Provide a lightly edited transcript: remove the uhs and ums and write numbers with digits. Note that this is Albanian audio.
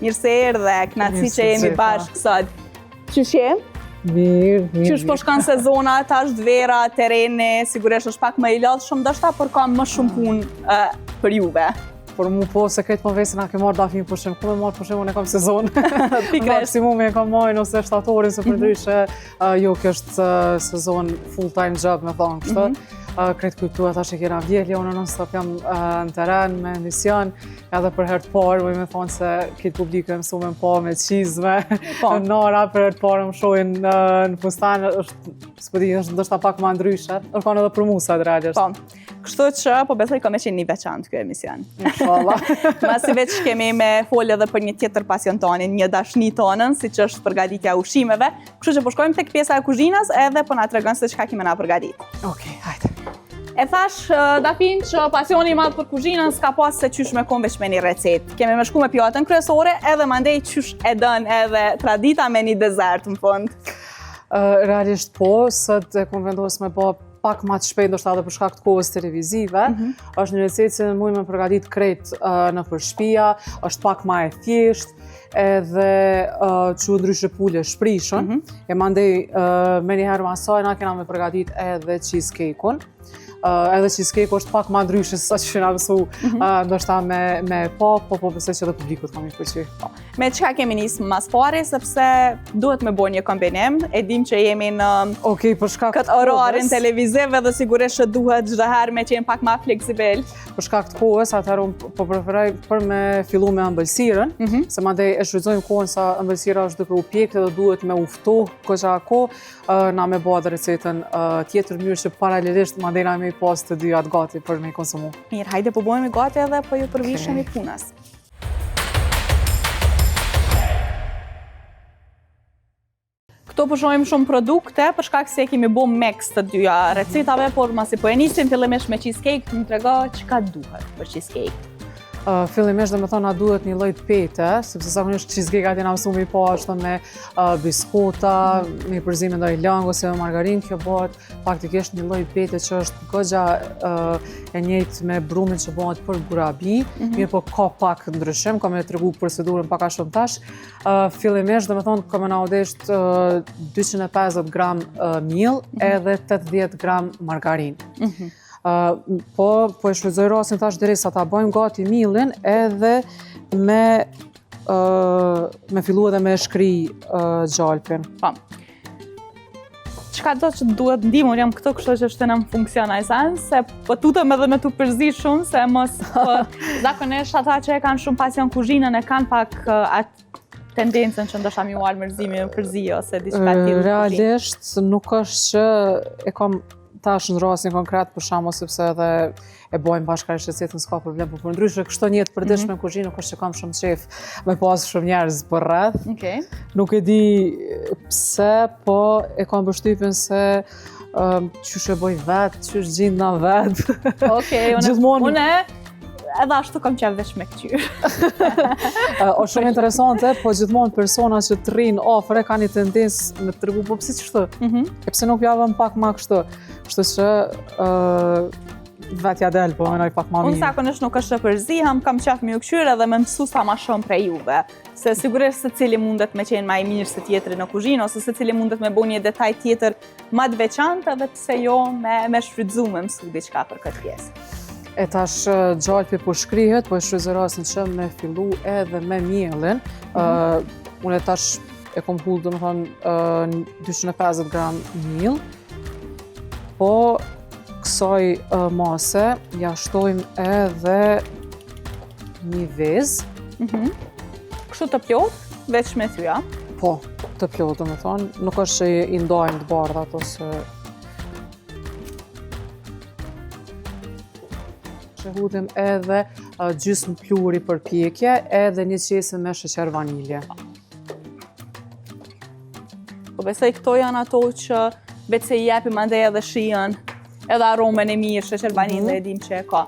Mirë se erdhe, knatësi që jemi bashkë sot. Qysh je? Mirë. Qysh po shkon sezona, tash vera, tereni, sigurisht është pak më i lodhshëm ndoshta, por ka më shumë punë për juve. Por mu po, se këtë më vesin a ke marrë dafin pushim. Ku me marrë pushim, unë e kam sezon. Pikresht. Maksimum e kam majnë ose shtatorin, se për ndryshe, jo, kjo është sezon full-time job, me thonë kështë. Kretë kujtua ta që kena vjelja, unë non-stop jam në teren, me mision, edhe për herë të parë, me thonë se këtë publikë e mësu me më po me qizme, në nara, për herë të parë më shojnë në fustan, është ndoshta pak ma ndryshe, është kanë edhe për musa të realisht. Kështu që, po besoj ka me qenë një veçantë kjo emision. Inshallah. Masi veç kemi me folë edhe për një tjetër pasion tonin, një dashni tonën, si që është përgatitja ushqimeve, kështu që po shkojmë tek pjesa e kuzhinës edhe po na tregon se çka kemi na përgatit. Okej, hajde. E thash, Dafin, që pasioni i madh për kuzhinën s'ka pas se qysh me kon veç me një recetë. Kemi me shku me pjatën kryesore edhe mandej qysh e dën edhe tradita me një dezert në fund. Realisht po, sot e kom vendosur me bë pak ma të shpejt, ndoshta edhe për shkak të kohës televizive. Është një recetë që mund me përgatit krejt nëpër shtëpia, është pak ma e thjeshtë, edhe që ndryshe pule shprishën. E mandej me njëherë ma saj, na kena me përgatit edhe cheesecake-un. Edhe cheesecake është pak ma ndryshe se sa që na mësu ndoshta me po besoj që edhe publikut kam i pëlqy. Me çka kemi nisë mas pari, sepse duhet me bërë një kombinim. E dim që jemi në këtë orarin televiziv edhe sigurisht që duhet çdo herë me qenë pak ma fleksibel. Për shkak të kohës, atëherë unë po preferoj për me fillu me ëmbëlsirën, se mandej e shfrytëzojmë kohën sa ëmbëlsira është duke u pjekë dhe duhet me u ftohë koqa kohë, na me bëha dhe recetën tjetër mënyrë që paralelisht mandej na me pas të dyja të gati për me i konsumu. Mirë, hajde po bëhemi gati edhe po ju përvishemi punës. Këto po shohim shumë produkte, për shkak se kemi bo mix të dyja recetave, por masi po e nisim fillimisht me cheesecake, më trego çka duhet për cheesecake. Fillimisht dhe me thonë na duhet një lloj pete, sepse zakonisht cheesecake-at jena mësu mi po ashtu me biskota, me përzime ndaj lang ose me margarinë, kjo bëhet faktikisht një lloj pete që është goxha e njëjtë me brumin që bëhet për gurabi, mirë po ka pak ndryshim, kam e tregu procedurën pak a shumë tash. Fillimisht dhe me thonë kam e na udesht 250 gram miell edhe 80 gram margarinë. Po e shfrytëzoj rastin tash derisa ta bëjmë gati mielin edhe me fillu edhe me shkri gjalpin. Çka do që duhet ndihmë, unë jam këto kështu që është në funksion ai sens, se po tutem edhe me tu përzi shumë, se mos zakonisht ata që e kanë shumë pasion kuzhinën e kanë pak tendencën që ndoshta mi u al mërzimi me përzi ose diçka tjetër. Realisht nuk është që e kam tash në rastin konkret për shkak sepse edhe e bojmë bashkërisht recetën, s'ka problem, por ndryshe kështu një jetë përditshme në kuzhinë nuk është që kam shumë qef me pas shumë njerëz për rreth. Nuk e di pse, po e kam përshtypjen se qysh e boj vet, qysh gjindna vet. Unë edhe ashtu kam qef veç me këqyr. O shumë interesante, po gjithmonë persona që të rrinë afër e ka një tendencë me të tregu, po pse kështu? E pse nuk javëm pak ma kështu? Kështu që vetja del, po menoj pak ma mirë. Unë zakonisht nuk është të përzihem, kam qef me ju këqyr edhe me mësu sa ma shumë prej juve. Se sigurisht se cili mundet me qenë ma i mirë se tjetëri në kuzhinë, ose se cili mundet me bo një detaj tjetër ma të veçantë, edhe pse jo me shfrytëzu me mësu diçka për këtë pjesë. E tash gjalpi po shkrihet, po e shfrytëzoj rastin që me fillu edhe me mielin. Unë tash e kom hull domethënë 250 gram miell. Po kësaj mase ja shtojmë edhe një vezë. Kështu të plot, veç me thyja? Po, të plot domethënë, nuk është që i ndajmë të bardhat ose hudhim edhe gjysmë pluri për pjekje edhe një qesë me sheqer vanilje. Po besoj këto janë ato që veç se i jepim andej edhe shijen, edhe aromen e mirë, sheqer vanilje e dim që e ka.